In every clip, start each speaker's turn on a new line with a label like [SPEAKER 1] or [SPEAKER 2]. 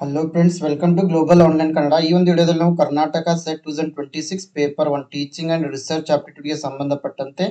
[SPEAKER 1] Hello friends, welcome to global online Kannada. ಈ ಒಂದು ವಿಡಿಯೋದಲ್ಲಿ ನಾವು Karnataka set 2026 paper 1 teaching and research ಆಪ್ಟಿಟ್ಯೂಡ್ಗೆ ಸಂಬಂಧಪಟ್ಟಂತೆ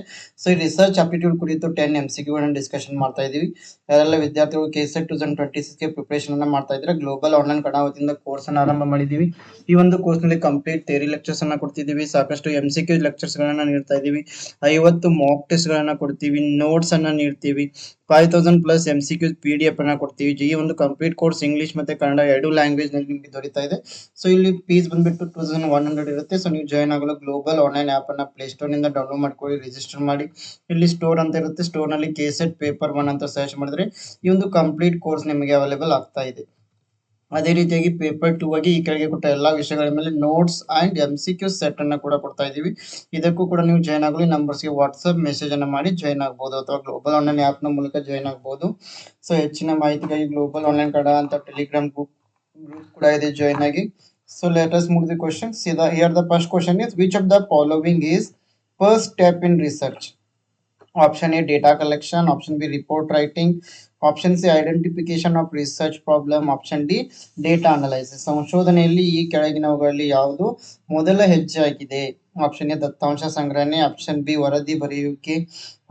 [SPEAKER 1] ಈ ರಿಸರ್ಚ್ ಆಪ್ಟಿಟ್ಯೂಡ್ ಕುರಿತು 10 MCQ ಡಿಸ್ಕಷನ್ ಮಾಡ್ತಾ ಇದೀವಿ. ಯಾರೆಲ್ಲ ವಿದ್ಯಾರ್ಥಿಗಳು ಕೆಸೆಟ್ 2026 ಗೆ ಪ್ರಿಪರೇಷನ್ ಅನ್ನ ಮಾಡ್ತಾ ಇದ್ರೆ ಗ್ಲೋಬಲ್ ಆನ್ಲೈನ್ ಕನ್ನಡ ವತಿಯಿಂದ ಕೋರ್ಸ್ ಅನ್ನು ಆರಂಭ ಮಾಡಿದೀವಿ. ಈ ಒಂದು ಕೋರ್ಸ್ ನಲ್ಲಿ ಕಂಪ್ಲೀಟ್ ಥಿಯರಿ ಲೆಕ್ಚರ್ಸ್ ಅನ್ನ ಕೊಡ್ತಿದೀವಿ, ಸಾಕಷ್ಟು MCQ ಲೆಕ್ಚರ್ಸ್ ಗಳನ್ನ ನೀಡ್ತಾ ಇದೀವಿ, 50 ಮಾಕ್ ಟೆಸ್ಟ್ ಗಳನ್ನ ಕೊಡ್ತೀವಿ, ನೋಟ್ಸ್ ಅನ್ನ ನೀಡ್ತೀವಿ, 5000+ MCQ PDF ಅನ್ನ ಕೊಡ್ತೀವಿ. ಈ ಒಂದು ಕಂಪ್ಲೀಟ್ ಕೋರ್ಸ್ ಇಂಗ್ಲಿಷ್ ಮತ್ತೆ ಕನ್ನಡ ಎರಡು ಲ್ಯಾಂಗ್ವೇಜ್ ನಲ್ಲಿ ನಿಮಗೆ ದೊರೀತಾ ಇದೆ. ಸೊ ಇಲ್ಲಿ ಫೀಸ್ ಬಂದ್ಬಿಟ್ಟು 2100 ಇರುತ್ತೆ. ಸೊ ನೀವು ಜಾಯ್ನ್ ಆಗಲು ಗ್ಲೋಬಲ್ ಆನ್ಲೈನ್ ಆಪ್ ಅನ್ನ ಪ್ಲೇ ಸ್ಟೋರ್ ನಿಂದ ಡೌನ್ಲೋಡ್ ಮಾಡ್ಕೊಳ್ಳಿ, ರಿಜಿಸ್ಟರ್ ಮಾಡಿ. ಇಲ್ಲಿ ಸ್ಟೋರ್ ಅಂತ ಇರುತ್ತೆ, ಸ್ಟೋರ್ ನಲ್ಲಿ ಕೆಸೆಟ್ ಪೇಪರ್ 1 ಅಂತ ಸರ್ಚ್ ಮಾಡಿದ್ರೆ ಈ ಒಂದು ಕಂಪ್ಲೀಟ್ ಕೋರ್ಸ್ ನಿಮಗೆ ಅವೈಲೇಬಲ್ ಆಗ್ತಾ ಇದೆ. ಅದೇ ರೀತಿಯಾಗಿ ಪೇಪರ್ 2 ಆಗಿ ಈ ಕೆಳಗೆ ಕೊಟ್ಟ ಎಲ್ಲಾ ವಿಷಯಗಳ ಮೇಲೆ ನೋಟ್ಸ್ ಅಂಡ್ MCQ ಸೆಟ್ ಅನ್ನ ಕೂಡ ಕೊಡ್ತಾ ಇದೀವಿ. ಇದಕ್ಕೂ ಕೂಡ ನೀವು ಜಾಯ್ನ್ ಆಗಲಿ ನಂಬರ್ಸ್ಗೆ ವಾಟ್ಸ್ಆಪ್ ಮೆಸೇಜ್ ಅನ್ನ ಮಾಡಿ ಜಾಯ್ನ್ ಆಗಬಹುದು, ಅಥವಾ ಗ್ಲೋಬಲ್ ಆನ್ಲೈನ್ ಆಪ್ ನ ಮೂಲಕ ಜಾಯ್ನ್ ಆಗಬಹುದು. ಸೊ ಹೆಚ್ಚಿನ ಮಾಹಿತಿಗಾಗಿ ಗ್ಲೋಬಲ್ ಆನ್ಲೈನ್ ಕನ್ನಡ ಅಂತ ಟೆಲಿಗ್ರಾಮ್ ಗ್ರೂಪ್ ಕೂಡ ಇದೆ, ಜಾಯ್ನ್ ಆಗಿ. So let us move the questions. See here the first question is, which of the following is first step in research? Option A, data collection. Option B, report writing. Option C, identification of research problem. Option D, data analysis. ಸಂಶೋಧನೆಯಲ್ಲಿ ಈ ಕೆಳಗಿನವುಗಳಲ್ಲಿ ಯಾವುದು ಮೊದಲ ಹೆಜ್ಜೆ ಆಗಿದೆ? Option A, ದತ್ತಾಂಶ ಸಂಗ್ರಹಣೆ. Option B, ವರದಿ ಬರೆಯುವಿಕೆ.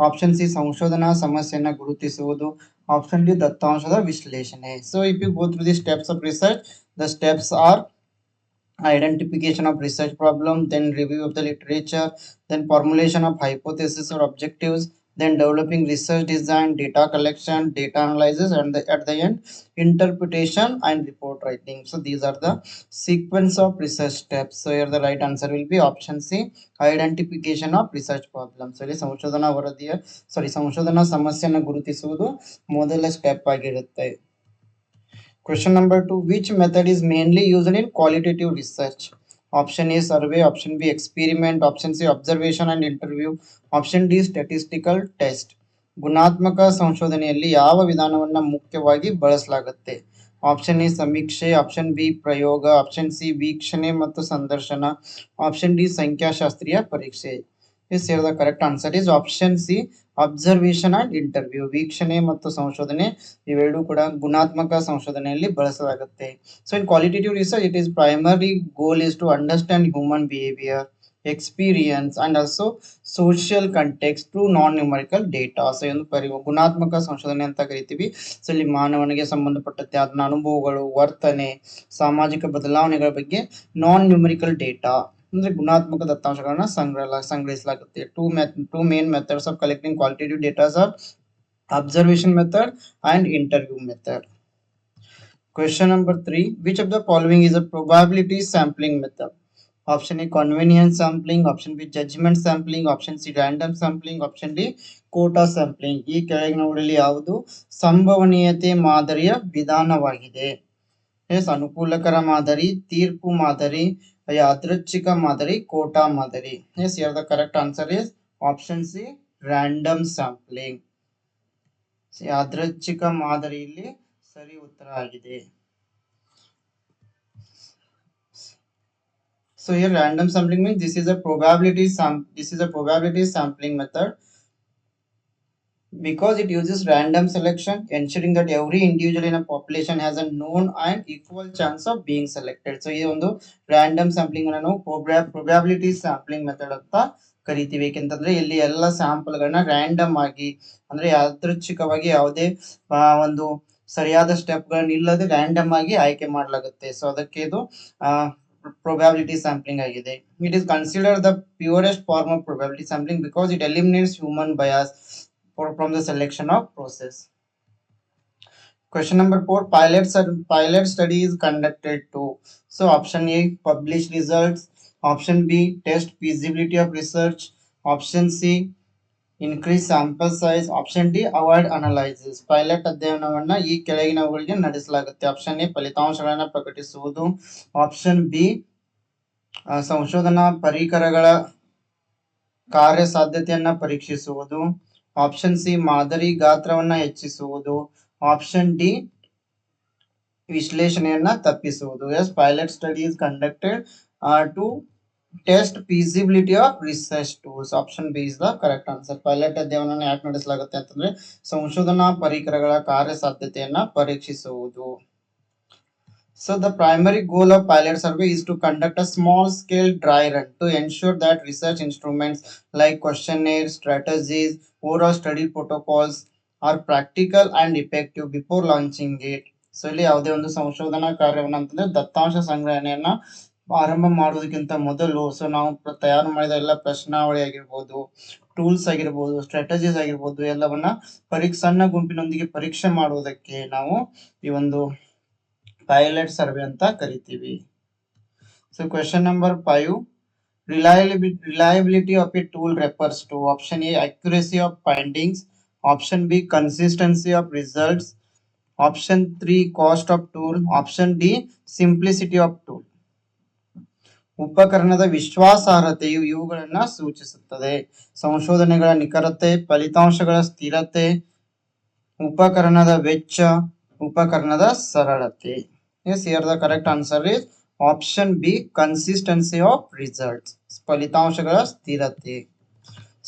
[SPEAKER 1] ಆಪ್ಷನ್ ಸಿ, ಸಂಶೋಧನಾ ಸಮಸ್ಯೆಯನ್ನು ಗುರುತಿಸುವುದು. ಆಪ್ಷನ್ ಡಿ, ದತ್ತಾಂಶದ ವಿಶ್ಲೇಷಣೆ. So if you go through the steps of research, the steps are identification of research problem, then review of the literature, then formulation of hypothesis or objectives, then developing research design, data collection, data analysis, and at the end interpretation and report writing. So these are the sequence of research steps. So here the right answer will be option C, identification of research problem. So ಇಲ್ಲಿ ಸಂಶೋಧನಾ ಸಮಸ್ಯೆಯನ್ನು ಗುರುತಿಸುವುದು ಮೊದಲ step ಆಗಿರುತ್ತೆ. Question number 2, which method is mainly used in qualitative research? Option A, survey. Option B, experiment. Option C, observation and interview. Option D, statistical test. ಗುಣಾತ್ಮಕ ಸಂಶೋಧನೆಯಲ್ಲಿ ಯಾವ ವಿಧಾನವನ್ನು ಮುಖ್ಯವಾಗಿ ಬಳಸಲಾಗುತ್ತೆ? ಆಪ್ಷನ್ ಎ, ಸಮೀಕ್ಷೆ. ಆಪ್ಷನ್ ಬಿ, ಪ್ರಯೋಗ. ಆಪ್ಷನ್ ಸಿ, ವೀಕ್ಷಣೆ ಮತ್ತು ಸಂದರ್ಶನ. ಆಪ್ಷನ್ ಡಿ, ಸಂಖ್ಯಾಶಾಸ್ತ್ರೀಯ ಪರೀಕ್ಷೆ. Yes, here the correct answer is option C, observation and interview. ವೀಕ್ಷಣೆ ಮತ್ತು ಸಂಶೋಧನೆ ಇವೆರಡೂ ಕೂಡ ಗುಣಾತ್ಮಕ ಸಂಶೋಧನೆಯಲ್ಲಿ ಬಳಸಲಾಗುತ್ತೆ. So in qualitative research it is primary goal is to understand human behaviour, experience and also social context through non numerical data. So ಒಂದು ಗುಣಾತ್ಮಕ ಸಂಶೋಧನೆ ಅಂತ ಕರಿತೀವಿ. ಸೊ ಇಲ್ಲಿ ಮಾನವನಿಗೆ ಸಂಬಂಧಪಟ್ಟಂತೆ ಅದನ್ನ ಅನುಭವಗಳು, ವರ್ತನೆ, ಸಾಮಾಜಿಕ ಬದಲಾವಣೆಗಳ ಬಗ್ಗೆ ನಾನ್ ನ್ಯೂಮರಿಕಲ್ ಡೇಟಾ ಅಂದ್ರೆ ಗುಣಾತ್ಮಕ ದತ್ತಾಂಶಗಳನ್ನ ಸಂಗ್ರಹಿಸಲಾಗುತ್ತೆ. Two main methods of collecting qualitative datas are observation method and interview method. Question number 3, which of the following is a probability sampling method? Option A, convenience sampling. Option B, judgment sampling. Option C, random sampling. Option D, quota sampling. ಈ ಕೆಳಗಿನವುಗಳಲ್ಲಿ ಯಾವುದು ಸಂಭವನೀಯತೆ ಮಾದರಿಯ ವಿಧಾನವಾಗಿದೆ? S, ಅನುಕೂಲಕರ ಮಾದರಿ, ತೀರ್ಪು ಮಾದರಿ, ಯಾದೃಚ್ಛಿಕ ಮಾದರಿ, ಕೋಟಾ ಮಾದರಿ. Yes, here the correct answer is option C, random sampling. ಯಾದೃಚ್ಛಿಕ ಮಾದರಿಯಲ್ಲಿ ಸರಿ ಉತ್ತರ ಆಗಿದೆ. So here random sampling means this is a probability sampling method because it uses random selection, ensuring that every individual in a population has a known and equal chance of being selected. So ಈ ಒಂದು random sampling ಅನ್ನು ನಾವು probability sampling method ಅಂತ ಕರಿತೀವಿ. ಏಕೆಂತಂದ್ರೆ ಇಲ್ಲಿ ಎಲ್ಲ sample ಗಳನ್ನ random ಆಗಿ ಅಂದ್ರೆ ಯಾದೃಚ್ಛಿಕವಾಗಿ ಯಾವುದೇ ಒಂದು ಸರಿಯಾದ ಸ್ಟೆಪ್ ಗಳನ್ನ ಇಲ್ಲದೆ ರ್ಯಾಂಡಮ್ ಆಗಿ ಆಯ್ಕೆ ಮಾಡಲಾಗುತ್ತೆ. ಸೊ ಅದಕ್ಕೆ ಇದು probability sampling ಆಗಿದೆ. It is considered the purest form of probability sampling because it eliminates human bias from the selection of process. Question number 4, pilot study is conducted to. So option A, publish results. Option B, test feasibility of research. Option C, increase sample size. Option D, avoid analysis. Pilot ಅಧ್ಯಯನವನ್ನ ಈ ಕೆಳಗಿನವುಗಳಿಗೆ ನಡೆಸಲಾಗುತ್ತೆ. Option A, ಫಲಿತಾಂಶಗಳನ್ನು ಪ್ರಕಟಿಸುವುದು. Option B, ಸಂಶೋಧನಾ ಪರಿಕರಗಳ ಕಾರ್ಯಸಾಧ್ಯತೆಯನ್ನ ಪರೀಕ್ಷಿಸುವುದು. Option C, ಮಾದರಿ ಗಾತ್ರವನ್ನ ಹೆಚ್ಚಿಸುವುದು. Option D, ವಿಶ್ಲೇಷಣೆಯನ್ನ ತಪ್ಪಿಸುವುದು. Yes, pilot study is conducted to test feasibility of research tools. Option B is the correct answer. Pilot ಅಧ್ಯಯನವನ್ನು ಯಾಕೆ ನಡೆಸಲಾಗುತ್ತೆ ಅಂತಂದ್ರೆ ಸಂಶೋಧನಾ ಪರಿಕರಗಳ ಕಾರ್ಯಸಾಧ್ಯತೆಯನ್ನ ಪರೀಕ್ಷಿಸುವುದು. So the primary goal of pilot survey is to conduct a small scale dry run to ensure that research instruments like questionnaires, strategies, overall study protocols are practical and effective before launching it. So ಇಲ್ಲಿ ಯಾವುದೇ ಒಂದು ಸಂಶೋಧನಾ ಕಾರ್ಯವನ್ನು ಅಂತಂದ್ರೆ ದತ್ತಾಂಶ ಸಂಗ್ರಹಣೆಯನ್ನ ಆರಂಭ ಮಾಡೋದಕ್ಕಿಂತ ಮೊದಲು ನಾವು ತಯಾರು ಮಾಡಿದ ಎಲ್ಲ ಪ್ರಶ್ನಾವಳಿ ಆಗಿರ್ಬೋದು, ಟೂಲ್ಸ್ ಆಗಿರ್ಬೋದು, ಸ್ಟ್ರಾಟಜೀಸ್ ಆಗಿರ್ಬೋದು ಎಲ್ಲವನ್ನ ಸಣ್ಣ ಗುಂಪಿನೊಂದಿಗೆ ಪರೀಕ್ಷೆ ಮಾಡುವುದಕ್ಕೆ ನಾವು ಈ ಒಂದು ಪೈಲಟ್ ಸರ್ವೆ ಅಂತ ಕರಿತೀವಿ. So question number 5, reliability of a tool refers to option A accuracy of findings, option B consistency of results, option 3 cost of tool, option D simplicity of tool. ಉಪಕರಣದ ವಿಶ್ವಾಸಾರ್ಹತೆಯು ಇವುಗಳನ್ನ ಸೂಚಿಸುತ್ತದೆ. ಸಂಶೋಧನೆಗಳ ನಿಖರತೆ, ಫಲಿತಾಂಶಗಳ ಸ್ಥಿರತೆ, ಉಪಕರಣದ ವೆಚ್ಚ, ಉಪಕರಣದ ಸರಳತೆ. Yes, here the correct answer is option B consistency of results. ಫಲಿತಾಂಶಗಳ ಸ್ಥಿರತೆ.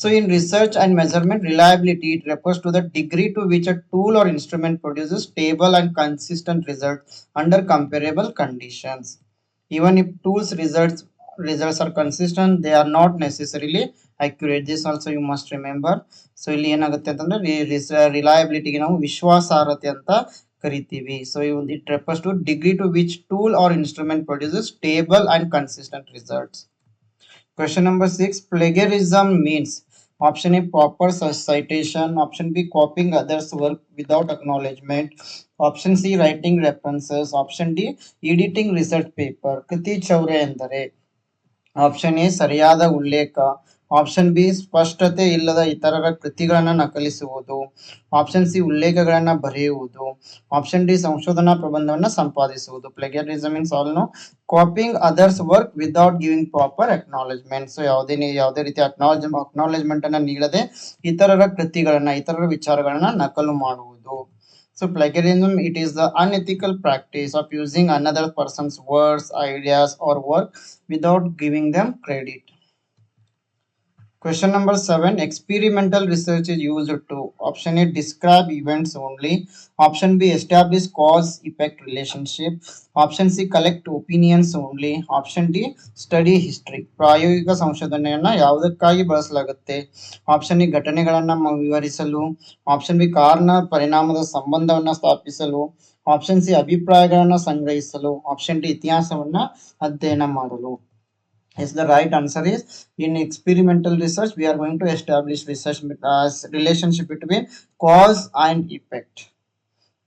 [SPEAKER 1] So in research and measurement reliability, it refers to the degree to which a tool or instrument produces stable and consistent results under comparable conditions. Even if tools results are consistent, they are not necessarily accurate. This also you must remember. So ಇಲ್ಲಿ ಏನಾಗುತ್ತೆ ಅಂತಂದ್ರೆ ರಿಲಯಬಿಲಿಟಿಗೆ ನಾವು ವಿಶ್ವಾಸಾರ್ಹತೆ ಅಂತ ಕರಿತೀವಿ. So it refers to degree to which tool or instrument produces stable and consistent results. Question number 6, plagiarism means option A proper citation, option B copying others work without acknowledgement, option C writing references, option D editing research paper. ಕೃತಿ ಚೌರ್ಯ ಎಂದರೆ option A ಸರಿಯಾದ ಉಲ್ಲೇಖ, option B ಸ್ಪಷ್ಟತೆ ಇಲ್ಲದ ಇತರರ ಕೃತಿಗಳನ್ನು ನಕಲಿಸುವುದು, option C ಉಲ್ಲೇಖಗಳನ್ನು ಬರೆಯುವುದು, ಆಪ್ಷನ್ ಡಿ ಸಂಶೋಧನಾ ಪ್ರಬಂಧವನ್ನು ಸಂಪಾದಿಸುವುದು. Plagiarism means all no copying others work without giving proper acknowledgement. So ಯಾವುದೇ ರೀತಿ ಅಕ್ನಾಲೆಜ್ಮೆಂಟ್ ಅನ್ನ ನೀಡದೆ ಇತರರ ಕೃತಿಗಳನ್ನ, ಇತರರ ವಿಚಾರಗಳನ್ನ ನಕಲು ಮಾಡುವುದು. So plagiarism, it is the unethical practice of using another person's words, ideas or work without giving them credit. Question number 7, experimental research is used to option A describe events only, option B establish cause effect relationship, option C collect opinions only, option D study history. ಪ್ರಾಯೋಗಿಕ ಸಂಶೋಧನೆಯನ್ನ ಯಾವುದಕ್ಕಾಗಿ ಬಳಸಲಾಗುತ್ತೆ? Option A ಘಟನೆಗಳನ್ನ ವಿವರಿಸಲು, option B ಕಾರಣ ಪರಿಣಾಮದ ಸಂಬಂಧವನ್ನ ಸ್ಥಾಪಿಸಲು, option C ಅಭಿಪ್ರಾಯಗಳನ್ನ ಸಂಗ್ರಹಿಸಲು, option D ಇತಿಹಾಸವನ್ನ ಅಧ್ಯಯನ ಮಾಡಲು. Yes, the right answer is in experimental research we are going to establish research relationship between cause and effect.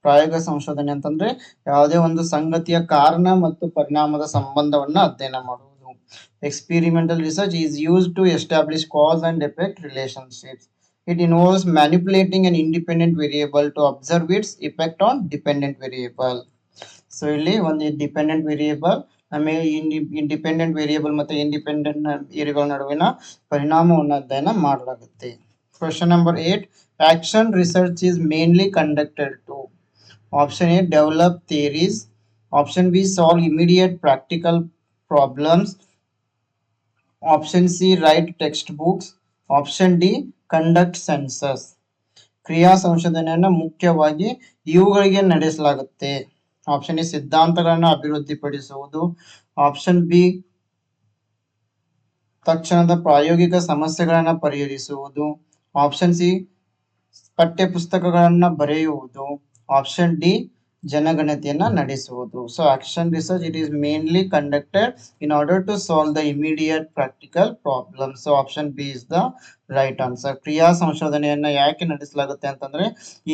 [SPEAKER 1] ಪ್ರಾಯೋಗಿಕ ಸಂಶೋಧನೆ ಅಂತಂದ್ರೆ ಯಾವುದೇ ಒಂದು ಸಂಗತಿಯ ಕಾರಣ ಮತ್ತು ಪರಿಣಾಮದ ಸಂಬಂಧವನ್ನ ಅಧ್ಯಯನ ಮಾಡುವುದು. Experimental research is used to establish cause and effect relationships. It involves manipulating an independent variable to observe its effect on dependent variable. So ಇಲ್ಲಿ ಒಂದು ಡಿಪೆಂಡೆಂಟ್ ವೇರಿಯೇಬಲ್ ಆಮೇಲೆ ಇಂಡಿಪೆಂಡೆಂಟ್ ವೇರಿಯೇಬಲ್ ಮತ್ತೆ ಇಂಡಿಪೆಂಡೆಂಟ್ ವೇರಿಯೇಬಲ್ ನಡುವಿನ ಪರಿಣಾಮವನ್ನು ಅಧ್ಯಯನ ಮಾಡಲಾಗುತ್ತೆ. Question number 8, action research is mainly conducted to option A develop theories, option B solve immediate practical problems, option C write text books, option D conduct census. ಕ್ರಿಯಾ ಸಂಶೋಧನೆಯನ್ನು ಮುಖ್ಯವಾಗಿ ಇವುಗಳಿಗೆ ನಡೆಸಲಾಗುತ್ತೆ. Option A ಸಿದ್ಧಾಂತಗಳನ್ನು ಅಭಿವೃದ್ಧಿಪಡಿಸುವುದು, ಆಪ್ಷನ್ ಬಿ ತಕ್ಷಣದ ಪ್ರಾಯೋಗಿಕ ಸಮಸ್ಯೆಗಳನ್ನು ಪರಿಹರಿಸುವುದು, ಆಪ್ಷನ್ ಸಿ ಪಠ್ಯ ಪುಸ್ತಕಗಳನ್ನು ಬರೆಯುವುದು, ಆಪ್ಷನ್ ಡಿ ಜನಗಣತಿಯನ್ನ ನಡೆಸುವುದು. So action research it is mainly conducted in order to solve the immediate practical problem. So option B is the right answer. ಕ್ರಿಯಾ ಸಂಶೋಧನೆಯನ್ನ ಯಾಕೆ ನಡೆಸಲಾಗುತ್ತೆ ಅಂತಂದ್ರೆ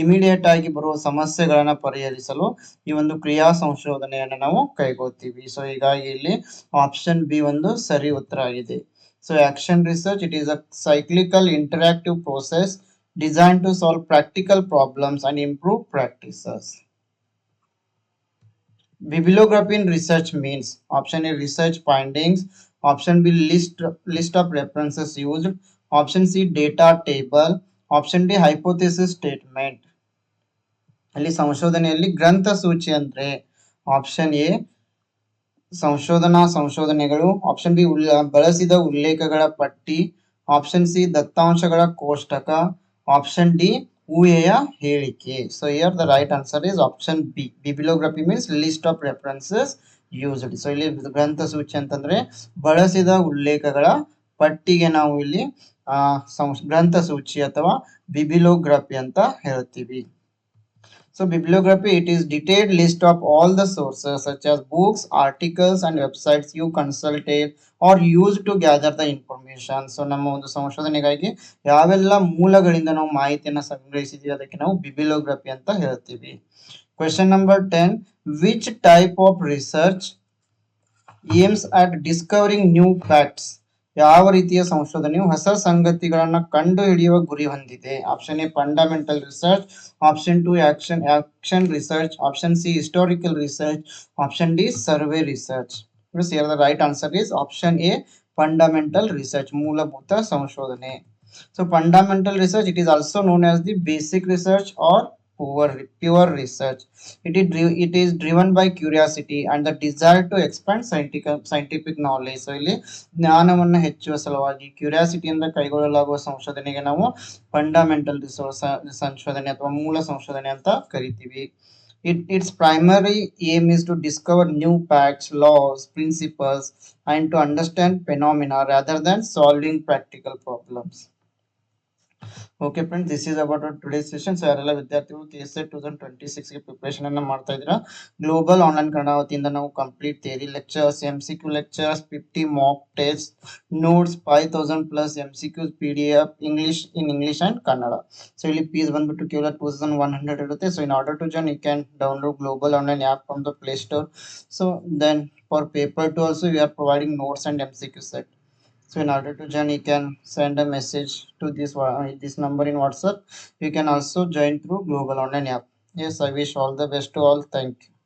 [SPEAKER 1] ಇಮಿಡಿಯೇಟ್ ಆಗಿ ಬರುವ ಸಮಸ್ಯೆಗಳನ್ನ ಪರಿಹರಿಸಲು ಈ ಒಂದು ಕ್ರಿಯಾ ಸಂಶೋಧನೆಯನ್ನ ನಾವು ಕೈಗೊಳ್ತೀವಿ. ಸೊ ಹೀಗಾಗಿ ಇಲ್ಲಿ ಆಪ್ಷನ್ ಬಿ ಒಂದು ಸರಿ ಉತ್ತರ ಆಗಿದೆ. So action research it is a cyclical interactive process designed to solve practical problems and improve practices. Bibliography in research means option A research findings, option B list of references used, option C data table, option D hypothesis statement. ಅಲ್ಲಿ ಸಂಶೋಧನೆಯಲ್ಲಿ ಗ್ರಂಥ ಸೂಚಿ ಅಂದ್ರೆ option A ಸಂಶೋಧನೆಗಳು, option B ಬಳಸಿದ ಉಲ್ಲೇಖಗಳ ಪಟ್ಟಿ, option C ದತ್ತಾಂಶಗಳ ಕೋಷ್ಟಕ, ಆಪ್ಷನ್ ಡಿ ಊಹೆಯ ಹೇಳಿಕೆ. So here the right answer is option B. ಬಿಬ್ಲಿಯೋಗ್ರಫಿ means list of references used. So ಇಲ್ಲಿ ಗ್ರಂಥ ಸೂಚಿ ಅಂತಂದ್ರೆ ಬಳಸಿದ ಉಲ್ಲೇಖಗಳ ಪಟ್ಟಿಗೆ ನಾವು ಇಲ್ಲಿ ಗ್ರಂಥ ಸೂಚಿ ಅಥವಾ ಬಿಬ್ಲಿಯೋಗ್ರಫಿ ಅಂತ ಹೇಳ್ತೀವಿ. So bibliography, it is detailed list of all the sources such as books, articles and websites you consulted or used to gather the information. So ನಮ್ಮ ಒಂದು ಸಂಶೋಧನೆಗಾಗಿ ಯಾವೆಲ್ಲ ಮೂಲಗಳಿಂದ ನಾವು ಮಾಹಿತಿಯನ್ನು ಸಂಗ್ರಹಿಸಿದೀವಿ ಅದಕ್ಕೆ ನಾವು ಬಿಬ್ಲಿಯೋಗ್ರಫಿ ಅಂತ ಹೇಳ್ತೀವಿ. Question number 10. Which type of research aims at discovering new facts? ಯಾವ ರೀತಿಯ ಸಂಶೋಧನೆಯು ಹೊಸ ಸಂಗತಿಗಳನ್ನ ಕಂಡು ಹಿಡಿಯುವ ಗುರಿ ಹೊಂದಿದೆ? Option A fundamental research, option 2 action research, option C historical research, option D survey research. here the right answer is option A, fundamental research, ಮೂಲಭೂತ ಸಂಶೋಧನೆ. So fundamental research, it is also known as the basic research or pure research. It is driven by curiosity and the desire to expand scientific knowledge. So ಇಲ್ಲಿ ಜ್ಞಾನವನ್ನು ಹೆಚ್ಚುವ ಸಲುವಾಗಿ ಕ್ಯೂರಿಯಾಸಿಟಿಯಿಂದ ಕೈಗೊಳ್ಳಲಾಗುವ ಸಂಶೋಧನೆಗೆ ನಾವು fundamental resource ಸಂಶೋಧನೆ ಅಥವಾ ಮೂಲ ಸಂಶೋಧನೆ ಅಂತ ಕರಿತೀವಿ. Its primary aim is to discover new facts, laws, principles and to understand phenomena rather than solving practical problems. Okay friends, this is about today's session. So ಯಾರೆಲ್ಲ ವಿದ್ಯಾರ್ಥಿಗಳು KSET 2026 ಗೆ ಪ್ರಿಪರೇಷನ್ ಅನ್ನ ಮಾಡ್ತಾ ಇದ್ದೀರಾ, ಗ್ಲೋಬಲ್ ಆನ್ಲೈನ್ ಕನ್ನಡ ವತಿಯಿಂದ ನಾವು complete theory lectures, MCQ lectures, 50 mock test, notes, 5000 plus MCQ PDF English and Kannada. So ಇಲ್ಲಿ fees ಬಂದ್ಬಿಟ್ಟು ಕೇವಲ 2100 ಇರುತ್ತೆ. So in order to join you can download global online app from the play store. So then for paper 2 also we are providing notes and MCQ set. So in order to join, you can send a message to this number in WhatsApp. You can also join through Global Online app. Yes, I wish all the best to all. Thank you.